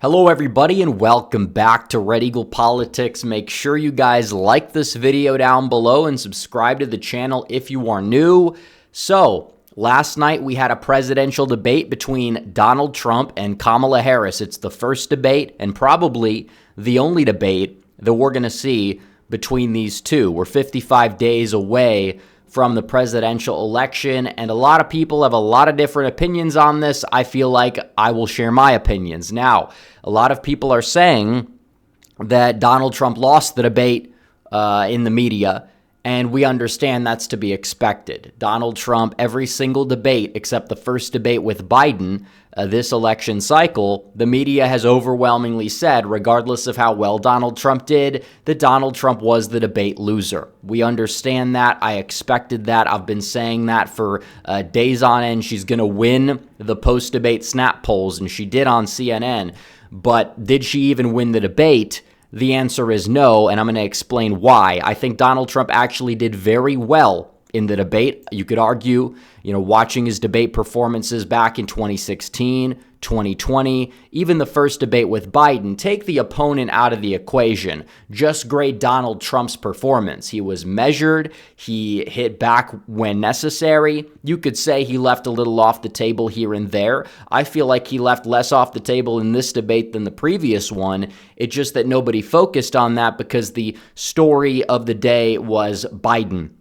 Hello everybody and welcome back to Red Eagle Politics. Make sure you guys like this video down below and subscribe to the channel if you are new. So, last night we had a presidential debate between Donald Trump and Kamala Harris. It's the first debate and probably the only debate that we're going to see between these two. We're 55 days away from the presidential election, and a lot of people have a lot of different opinions on this. I feel like I will share my opinions. Now, a lot of people are saying that Donald Trump lost the debate in the media, and we understand that's to be expected. Donald Trump, every single debate except the first debate with Biden this election cycle, the media has overwhelmingly said, regardless of how well Donald Trump did, that Donald Trump was the debate loser. We understand that. I expected that. I've been saying that for days on end. She's going to win the post-debate snap polls, and she did on CNN. But did she even win the debate? The answer is no, and I'm going to explain why. I think Donald Trump actually did very well in the debate. You could argue, watching his debate performances back in 2016, 2020, even the first debate with Biden, take the opponent out of the equation. Just grade Donald Trump's performance. He was measured. He hit back when necessary. You could say he left a little off the table here and there. I feel like he left less off the table in this debate than the previous one. It's just that nobody focused on that because the story of the day was Biden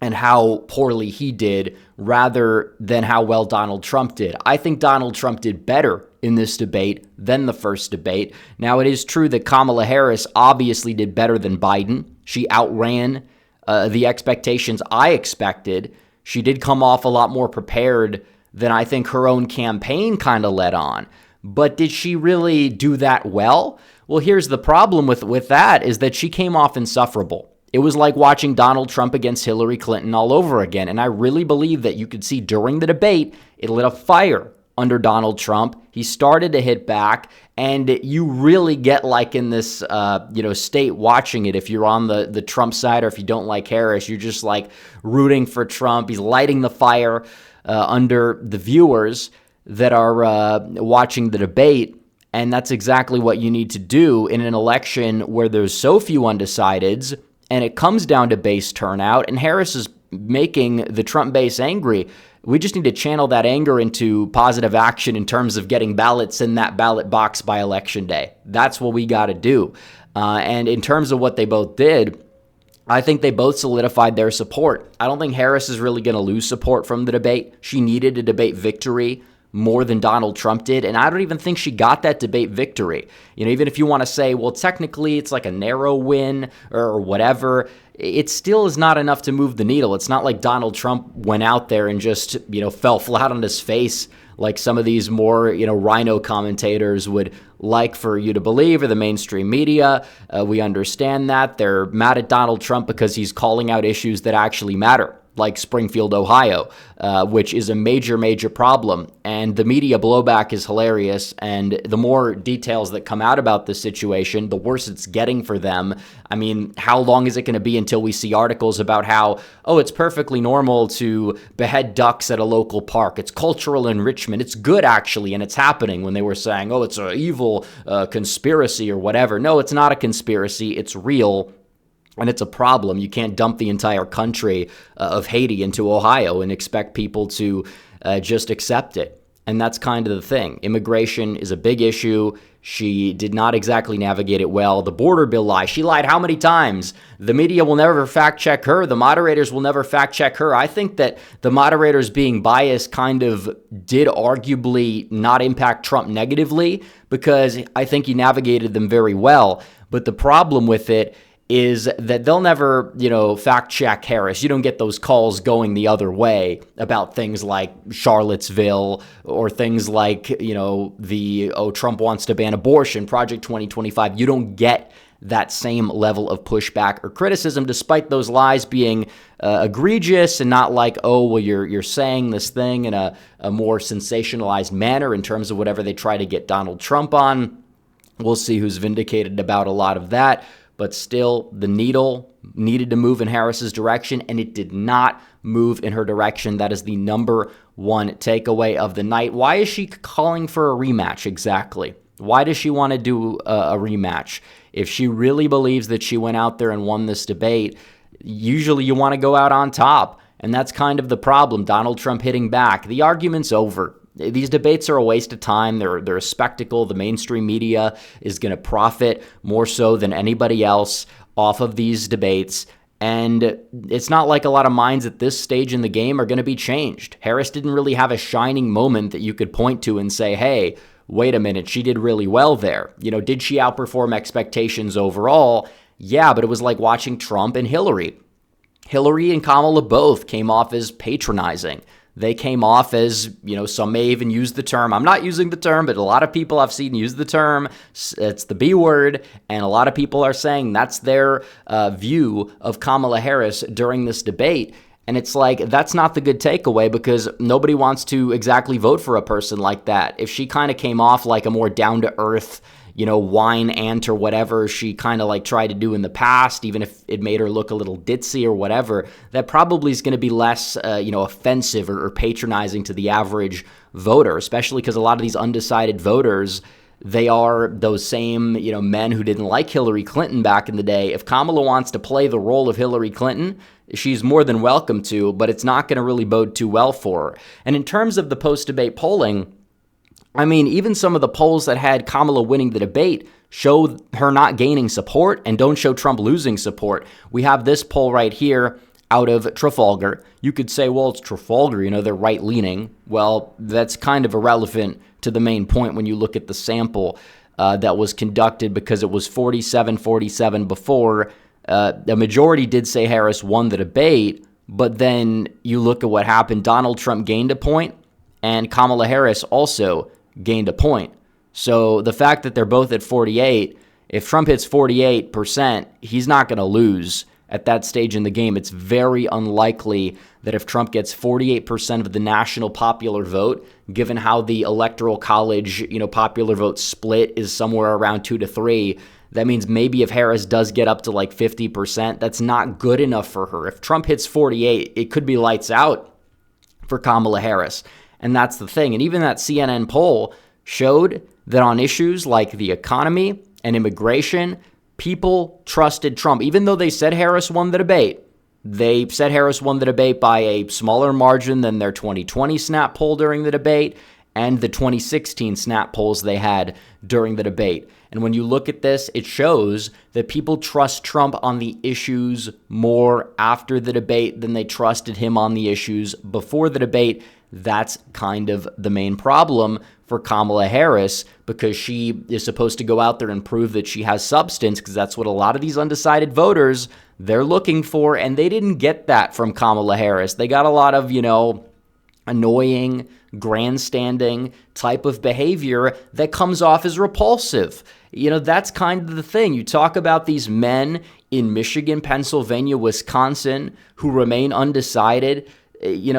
and how poorly he did rather than how well Donald Trump did. I think Donald Trump did better in this debate than the first debate. Now, it is true that Kamala Harris obviously did better than Biden. She outran the expectations I expected. She did come off a lot more prepared than I think her own campaign kind of led on. But did she really do that well? Well, here's the problem with that is that she came off insufferable. It was like watching Donald Trump against Hillary Clinton all over again. And I really believe that you could see during the debate, it lit a fire under Donald Trump. He started to hit back, and you really get like in this, state watching it. If you're on the Trump side or if you don't like Harris, you're just like rooting for Trump. He's lighting the fire under the viewers that are watching the debate. And that's exactly what you need to do in an election where there's so few undecideds. And it comes down to base turnout, and Harris is making the Trump base angry. We just need to channel that anger into positive action in terms of getting ballots in that ballot box by Election Day. That's what we got to do. And in terms of what they both did, I think they both solidified their support. I don't think Harris is really going to lose support from the debate. She needed a debate victory more than Donald Trump did, and I don't even think she got that debate victory. Even if you want to say, well, technically it's like a narrow win or whatever, it still is not enough to move the needle. It's not like Donald Trump went out there and just, fell flat on his face like some of these more, rhino commentators would like for you to believe, or the mainstream media. We understand that. They're mad at Donald Trump because he's calling out issues that actually matter, like Springfield, Ohio, which is a major, major problem. And the media blowback is hilarious. And the more details that come out about this situation, the worse it's getting for them. I mean, how long is it going to be until we see articles about how, it's perfectly normal to behead ducks at a local park. It's cultural enrichment. It's good, actually, and it's happening, when they were saying, it's an evil conspiracy or whatever. No, it's not a conspiracy. It's real. And it's a problem. You can't dump the entire country of Haiti into Ohio and expect people to just accept it. And that's kind of the thing. Immigration is a big issue. She did not exactly navigate it well. The border bill lie. She lied how many times? The media will never fact check her. The moderators will never fact check her. I think that the moderators being biased kind of did arguably not impact Trump negatively, because I think he navigated them very well. But the problem with it is that they'll never, fact check Harris. You don't get those calls going the other way about things like Charlottesville or things like, Trump wants to ban abortion, Project 2025. You don't get that same level of pushback or criticism, despite those lies being egregious and not like, you're saying this thing in a more sensationalized manner in terms of whatever they try to get Donald Trump on. We'll see who's vindicated about a lot of that. But still, the needle needed to move in Harris's direction, and it did not move in her direction. That is the number one takeaway of the night. Why is she calling for a rematch exactly? Why does she want to do a rematch? If she really believes that she went out there and won this debate, usually you want to go out on top. And that's kind of the problem. Donald Trump hitting back. The argument's over. These debates are a waste of time. They're a spectacle. The mainstream media is going to profit more so than anybody else off of these debates. And it's not like a lot of minds at this stage in the game are going to be changed. Harris didn't really have a shining moment that you could point to and say, hey, wait a minute, she did really well there. Did she outperform expectations overall? Yeah, but it was like watching Trump and Hillary. Hillary and Kamala both came off as patronizing. They came off as, some may even use the term. I'm not using the term, but a lot of people I've seen use the term. It's the B word. And a lot of people are saying that's their view of Kamala Harris during this debate. And it's like, that's not the good takeaway because nobody wants to exactly vote for a person like that. If she kind of came off like a more down-to-earth, wine aunt or whatever she kind of like tried to do in the past, even if it made her look a little ditzy or whatever, that probably is going to be less, offensive or patronizing to the average voter, especially because a lot of these undecided voters, they are those same, men who didn't like Hillary Clinton back in the day. If Kamala wants to play the role of Hillary Clinton, she's more than welcome to, but it's not going to really bode too well for her. And in terms of the post-debate polling, I mean, even some of the polls that had Kamala winning the debate show her not gaining support and don't show Trump losing support. We have this poll right here out of Trafalgar. You could say, well, it's Trafalgar, they're right-leaning. Well, that's kind of irrelevant to the main point when you look at the sample that was conducted because it was 47-47 before. The majority did say Harris won the debate, but then you look at what happened. Donald Trump gained a point, and Kamala Harris also gained a point. So the fact that they're both at 48, if Trump hits 48%, he's not going to lose at that stage in the game. It's very unlikely that if Trump gets 48% of the national popular vote, given how the electoral college, popular vote split is somewhere around 2-3, that means maybe if Harris does get up to like 50%, that's not good enough for her. If Trump hits 48, it could be lights out for Kamala Harris. And that's the thing. And even that CNN poll showed that on issues like the economy and immigration, people trusted Trump. Even though they said Harris won the debate, they said Harris won the debate by a smaller margin than their 2020 snap poll during the debate and the 2016 snap polls they had during the debate. And when you look at this, it shows that people trust Trump on the issues more after the debate than they trusted him on the issues before the debate. That's kind of the main problem for Kamala Harris because she is supposed to go out there and prove that she has substance because that's what a lot of these undecided voters, they're looking for, and they didn't get that from Kamala Harris. They got a lot of, annoying, grandstanding type of behavior that comes off as repulsive. That's kind of the thing. You talk about these men in Michigan, Pennsylvania, Wisconsin who remain undecided.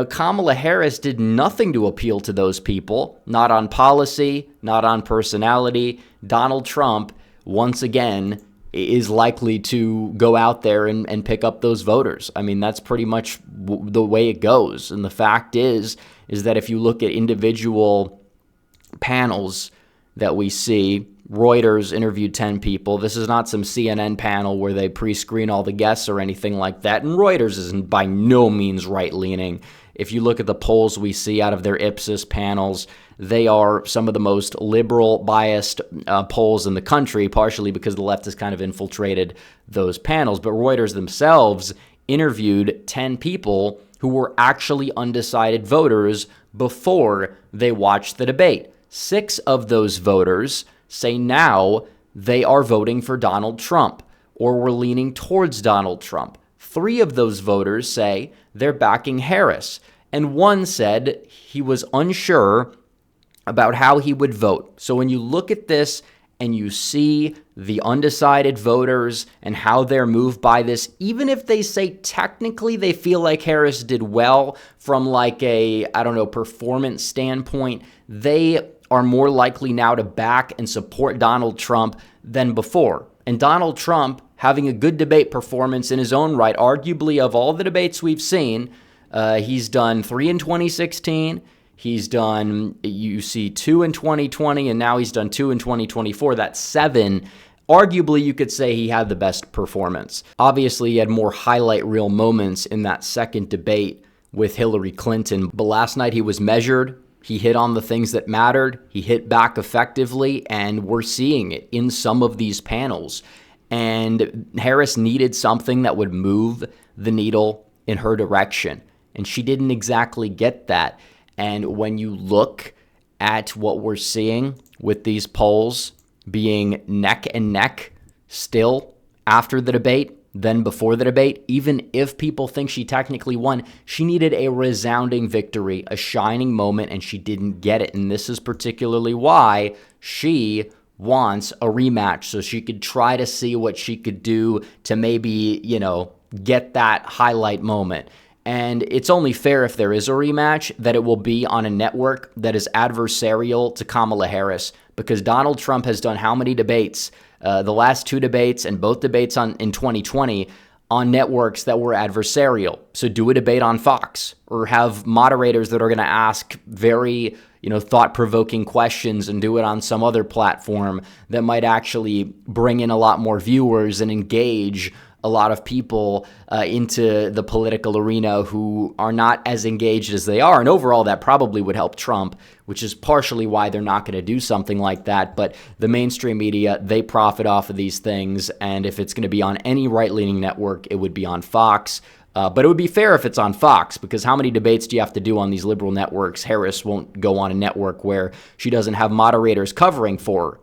Kamala Harris did nothing to appeal to those people, not on policy, not on personality. Donald Trump, once again, is likely to go out there and pick up those voters. I mean, that's pretty much the way it goes. And the fact is that if you look at individual panels that we see, Reuters interviewed 10 people. This is not some CNN panel where they pre-screen all the guests or anything like that. And Reuters isn't by no means right-leaning. If you look at the polls we see out of their Ipsos panels, they are some of the most liberal, biased polls in the country, partially because the left has kind of infiltrated those panels. But Reuters themselves interviewed 10 people who were actually undecided voters before they watched the debate. 6 of those voters say now they are voting for Donald Trump or were leaning towards Donald Trump. 3 of those voters say they're backing Harris. And 1 said he was unsure about how he would vote. So when you look at this and you see the undecided voters and how they're moved by this, even if they say technically they feel like Harris did well from like a, performance standpoint, they are more likely now to back and support Donald Trump than before. And Donald Trump having a good debate performance in his own right, arguably of all the debates we've seen, he's done 3 in 2016, He's done, you see, 2 in 2020, and now he's done 2 in 2024. That's 7. Arguably, you could say he had the best performance. Obviously, he had more highlight reel moments in that second debate with Hillary Clinton. But last night, he was measured. He hit on the things that mattered. He hit back effectively, and we're seeing it in some of these panels. And Harris needed something that would move the needle in her direction, and she didn't exactly get that. And when you look at what we're seeing with these polls being neck and neck still after the debate, then before the debate, even if people think she technically won, she needed a resounding victory, a shining moment, and she didn't get it. And this is particularly why she wants a rematch, so she could try to see what she could do to maybe, get that highlight moment. And it's only fair if there is a rematch that it will be on a network that is adversarial to Kamala Harris, because Donald Trump has done how many debates, the last 2 debates and both debates in 2020 on networks that were adversarial. So do a debate on Fox, or have moderators that are going to ask very thought-provoking questions, and do it on some other platform that might actually bring in a lot more viewers and engage a lot of people into the political arena who are not as engaged as they are. And overall, that probably would help Trump, which is partially why they're not going to do something like that. But the mainstream media, they profit off of these things. And if it's going to be on any right-leaning network, it would be on Fox. But it would be fair if it's on Fox, because how many debates do you have to do on these liberal networks? Harris won't go on a network where she doesn't have moderators covering for her.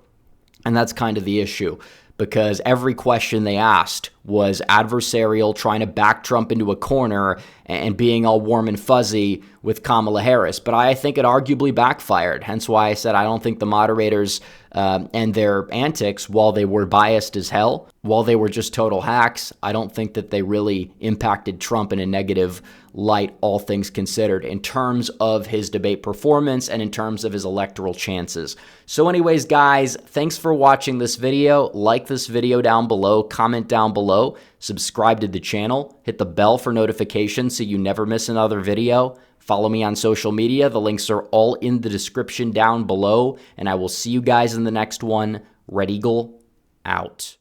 And that's kind of the issue, because every question they asked was adversarial, trying to back Trump into a corner and being all warm and fuzzy with Kamala Harris. But I think it arguably backfired, hence why I said I don't think the moderators and their antics, while they were biased as hell, while they were just total hacks, I don't think that they really impacted Trump in a negative light, all things considered, in terms of his debate performance and in terms of his electoral chances. So anyways, guys, thanks for watching this video. Like this video down below, comment down below, subscribe to the channel, hit the bell for notifications so you never miss another video. Follow me on social media. The links are all in the description down below, and I will see you guys in the next one. Red Eagle out.